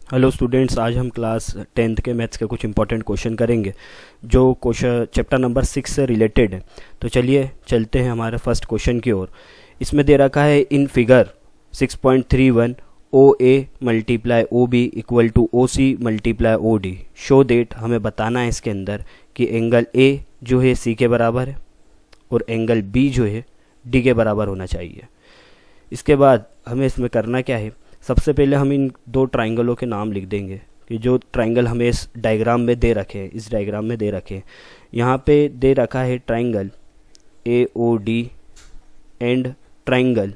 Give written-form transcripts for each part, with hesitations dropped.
Hello students, आज हम class 10th के मैथ्स के कुछ इंपॉर्टेंट क्वेश्चन करेंगे जो क्वेश्चन चैप्टर नंबर 6 से रिलेटेड है। तो चलिए चलते हैं हमारे फर्स्ट क्वेश्चन की ओर। इसमें दे रखा है in figure 6.31 O A multiply O B equal to O C multiply O D. Show that, हमें बताना है इसके अंदर कि एंगल ए जो है सी के बराबर है और एंगल बी जो है डी के बराबर होना चाहिए। इसके बाद हमें इसमें करना क्या है, सबसे पहले हम इन दो ट्राइंगलों के नाम लिख देंगे कि जो ट्राइंगल हमें इस डायग्राम में दे रखे हैं, इस डायग्राम में दे रखे हैं। यहाँ पे दे रखा है triangle A O D and triangle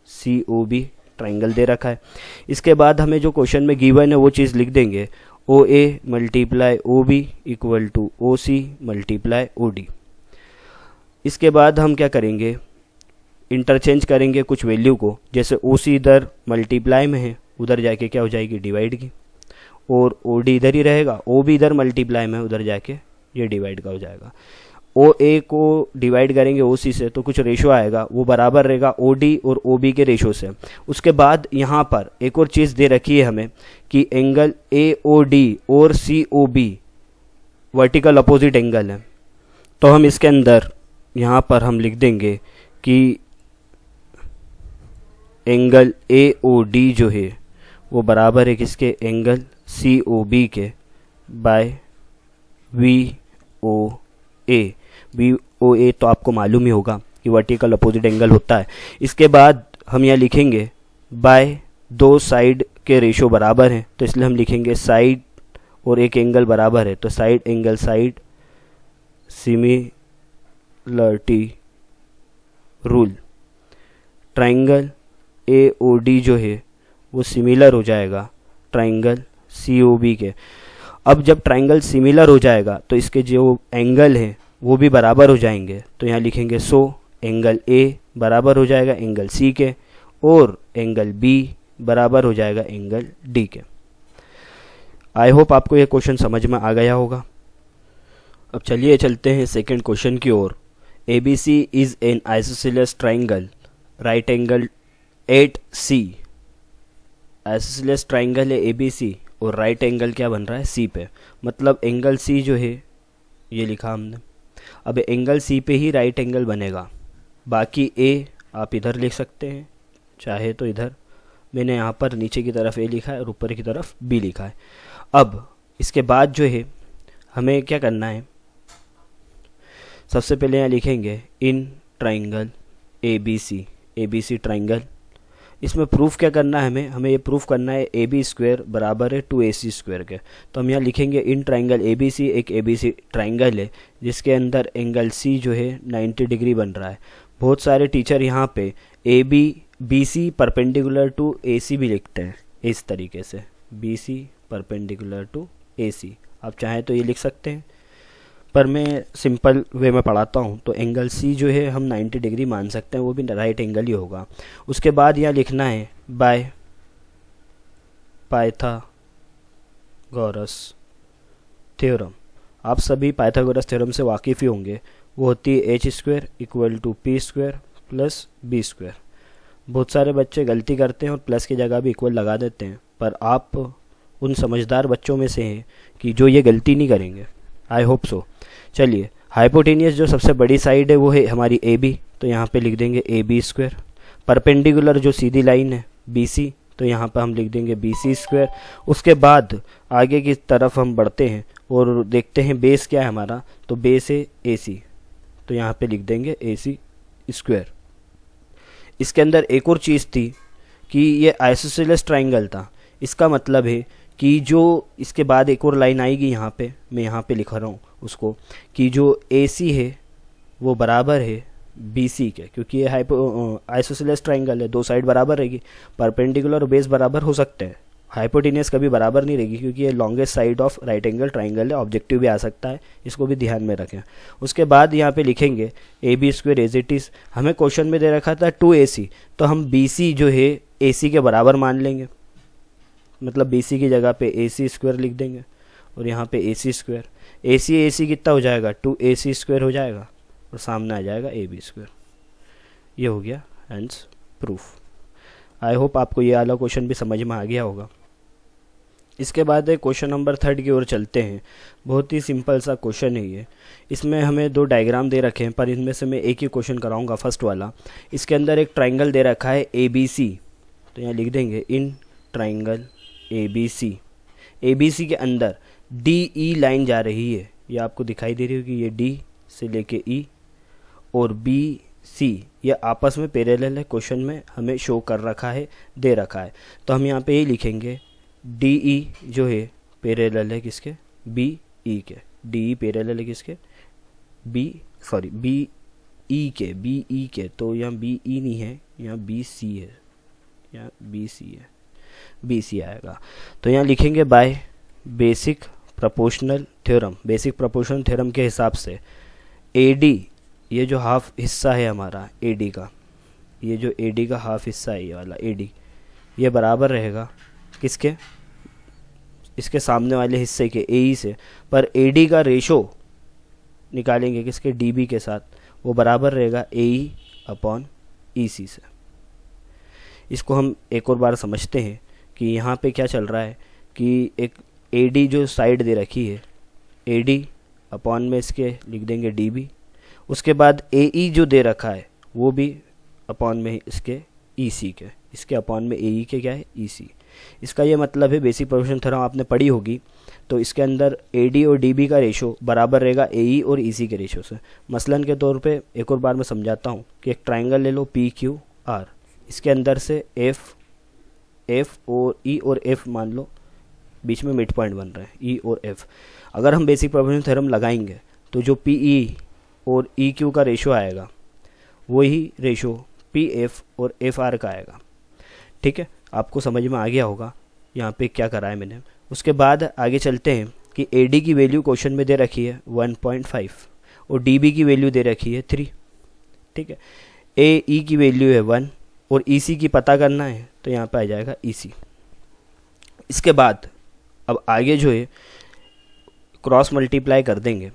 C O B, triangle दे रखा है। इसके बाद हमें जो क्वेश्चन में गिवन है वो चीज़ लिख देंगे, O A multiply O B equal to O C multiply O D. इसके बाद हम क्या करेंगे, इंटरचेंज करेंगे कुछ वैल्यू को। जैसे ओ सी इधर मल्टीप्लाई में है, उधर जाके क्या हो जाएगी, डिवाइड की, और ओ डी इधर ही रहेगा। ओ भी इधर मल्टीप्लाई में, उधर जाके ये डिवाइड का हो जाएगा। ओ ए को डिवाइड करेंगे ओ सी से तो कुछ रेशो आएगा, वो बराबर रहेगा ओ डी और ओ बी के रेशो से। उसके बाद यहाँ पर एक और चीज़ दे रखी है हमें कि एंगल ए ओ डी और C O B vertical opposite angle है। तो हम इसके अंदर यहाँ पर हम लिख देंगे कि एंगल ए ओ डी जो है वो बराबर है किसके, एंगल सी ओ बी के बाय वी ओ ए। वी ओ ए तो आपको मालूम ही होगा कि वर्टिकल अपोजिट एंगल होता है। इसके बाद हम यहाँ लिखेंगे बाय दो साइड के रेशो बराबर हैं, तो इसलिए हम लिखेंगे साइड और एक एंगल बराबर है, तो side angle side similarity rule. Triangle A O D जो है वो सिमिलर हो जाएगा ट्राइंगल सी ओ बी के। अब जब ट्राइंगल सिमिलर हो जाएगा तो इसके जो एंगल हैं वो भी बराबर हो जाएंगे। तो यहाँ लिखेंगे सो एंगल ए बराबर हो जाएगा एंगल सी के और एंगल बी बराबर हो जाएगा एंगल डी के। आई होप आपको ये क्वेश्चन समझ में आ गया होगा। अब चलिए चलते हैं सेकंड क्वेश्चन की ओर। A B C is an isosceles triangle right angle at C. Isosceles triangle है ए बी सी और राइट एंगल क्या बन रहा है, सी पे। मतलब एंगल सी जो है ये लिखा हमने। अब एंगल सी पे ही राइट एंगल बनेगा। बाकी ए आप इधर लिख सकते हैं, चाहे तो इधर। मैंने यहाँ पर नीचे की तरफ ए लिखा है और ऊपर की तरफ बी लिखा है। अब इसके बाद जो है हमें क्या करना है, सबसे पहले यहाँ लिखेंगे in triangle A B C triangle. इसमें प्रूफ क्या करना है, हमें ये प्रूफ करना है ए बी स्क्वायर बराबर है टू ए सी स्क्वायर के। तो हम यहाँ लिखेंगे इन ट्राइंगल ए बी सी एक ए बी सी ट्राइंगल है जिसके अंदर एंगल सी जो है 90 डिग्री बन रहा है। बहुत सारे टीचर यहाँ पे A B B C perpendicular to A C भी लिखते हैं, इस तरीके से B C perpendicular to A C. आप चाहें तो ये लिख सकते हैं, पर मैं सिंपल वे में पढ़ाता हूँ। तो एंगल सी जो है हम 90 डिग्री मान सकते हैं, वो भी राइट एंगल ही होगा। उसके बाद यहाँ लिखना है बाय पाइथागोरस थ्योरम। आप सभी पाइथागोरस थ्योरम से वाकिफ़ ही होंगे। वो होती है H square equal to P square plus B square. बहुत सारे बच्चे गलती करते हैं और प्लस की जगह भी इक्वल लगा देते हैं, पर आप उन समझदार बच्चों में से हैं कि जो ये गलती नहीं करेंगे। I hope so. चलिए, हाइपोटेनियस जो सबसे बड़ी साइड है वो है हमारी ए बी, तो यहाँ पे लिख देंगे ए बी स्क्वायर। परपेंडिकुलर जो सीधी लाइन है बी सी, तो यहाँ पर हम लिख देंगे बी सी स्क्वायर। उसके बाद आगे की तरफ हम बढ़ते हैं और देखते हैं बेस क्या है हमारा, तो बेस है ए सी, तो यहाँ पे लिख देंगे ए सी स्क्वायर। इसके अंदर एक और चीज़ थी कि ये आइसोसेलेस ट्राइंगल था। इसका मतलब है कि जो इसके बाद एक और लाइन आएगी यहाँ पे, मैं यहाँ पे लिख रहा हूँ उसको, कि जो ए सी है वो बराबर है बी सी के, क्योंकि ये आइसोसेलेस ट्राइंगल है, दो साइड बराबर रहेगी। परपेंडिकुलर और बेस बराबर हो सकते हैं, हाइपोटेनियस कभी बराबर नहीं रहेगी क्योंकि ये longest side of right angle triangle है। ऑब्जेक्टिव भी आ सकता है, इसको भी ध्यान में रखें। उसके बाद यहाँ पे लिखेंगे A B square as it is. हमें क्वेश्चन में दे रखा था टू ए सी, तो हम बी सी जो है ए सी के बराबर मान लेंगे। मतलब बी सी की जगह पे ए सी स्क्वायर लिख देंगे और यहाँ पे ए सी स्क्वायर। ए सी कितना हो जाएगा, टू ए सी स्क्वायर हो जाएगा और सामने आ जाएगा ए बी स्क्वायर। ये हो गया हैंस प्रूफ। आई होप आपको ये वाला क्वेश्चन भी समझ में आ गया होगा। इसके बाद क्वेश्चन नंबर 3 की ओर चलते हैं। बहुत ही सिंपल सा क्वेश्चन है ये। इसमें हमें 2 डायग्राम दे रखे हैं, पर इनमें से मैं एक ही क्वेश्चन कराऊंगा, फर्स्ट वाला। इसके अंदर एक ट्राइंगल दे रखा है ABC, तो यहाँ लिख देंगे इन ट्राइंगल ABC के अंदर DE लाइन जा रही है, ये आपको दिखाई दे रही होगी, ये D से लेके E और BC ये आपस में पैरेलल है। क्वेश्चन में हमें शो कर रखा है, दे रखा है, तो हम यहाँ पे ये लिखेंगे DE जो है पैरेलल है किसके, BE के। DE पैरेलल है किसके, BE के। तो यहाँ BE नहीं है, यहाँ BC है, यहाँ BC आएगा। तो यहाँ लिखेंगे बाय बेसिक प्रोपोर्शनल थ्योरम के हिसाब से AD, ये जो हाफ हिस्सा है हमारा AD का, ये जो AD का हाफ हिस्सा है, ये वाला AD, ये बराबर रहेगा किसके, इसके सामने वाले हिस्से के AE से। पर AD का रेशो निकालेंगे किसके, DB के साथ, वो बराबर रहेगा AE/EC से। इसको हम एक और बार समझते हैं कि यहाँ पे क्या चल रहा है कि एक AD जो साइड दे रखी है, AD अपॉन में इसके लिख देंगे DB। उसके बाद AE जो दे रखा है वो भी अपॉन में इसके EC के, इसके अपॉन में AE के क्या है, EC। इसका ये मतलब है, बेसिक प्रोपोर्शन थ्योरम आपने पढ़ी होगी, तो इसके अंदर AD और DB का रेशो बराबर रहेगा AE और EC के रेशो से। मसलन के तौर पे एक और बार मैं समझाता हूँ कि एक ट्राइंगल ले लो PQR, इसके अंदर से F और E और F मान लो बीच में मिड पॉइंट बन रहा है, E और F। अगर हम बेसिक प्रोपोर्शन थ्योरम लगाएंगे तो जो PE और EQ का रेशो आएगा वही रेशो PF और FR का आएगा। ठीक है, आपको समझ में आ गया होगा यहाँ पे क्या करा है मैंने। उसके बाद आगे चलते हैं कि AD की वैल्यू क्वेश्चन में दे रखी है 1.5 और DB की वैल्यू दे रखी है 3। ठीक है, AE की वैल्यू है 1 और EC की पता करना है, तो यहाँ पे आ जाएगा EC। इसके बाद अब आगे जो है क्रॉस मल्टीप्लाई कर देंगे,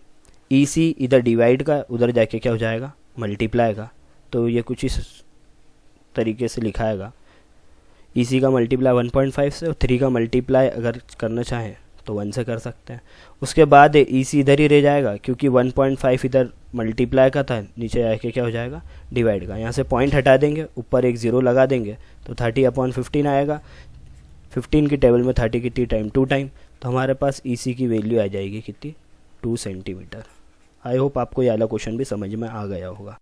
EC इधर डिवाइड का, उधर जाके क्या हो जाएगा, मल्टीप्लाई का। तो ये कुछ इस तरीके से लिखाएगा, EC का मल्टीप्लाई 1.5 से और 3 का मल्टीप्लाई अगर करना चाहें तो 1 से कर सकते हैं। उसके बाद EC इधर ही रह जाएगा, क्योंकि 1.5 इधर मल्टीप्लाई का था, नीचे आके क्या हो जाएगा, डिवाइड का। यहाँ से पॉइंट हटा देंगे, ऊपर एक 0 लगा देंगे, तो 30/15 आएगा। 15 की टेबल में 30 कितनी टाइम, 2 टाइम, तो हमारे पास EC की वैल्यू आ जाएगी कितनी, 2 सेंटीमीटर। आई होप आपको ये वाला क्वेश्चन भी समझ में आ गया होगा।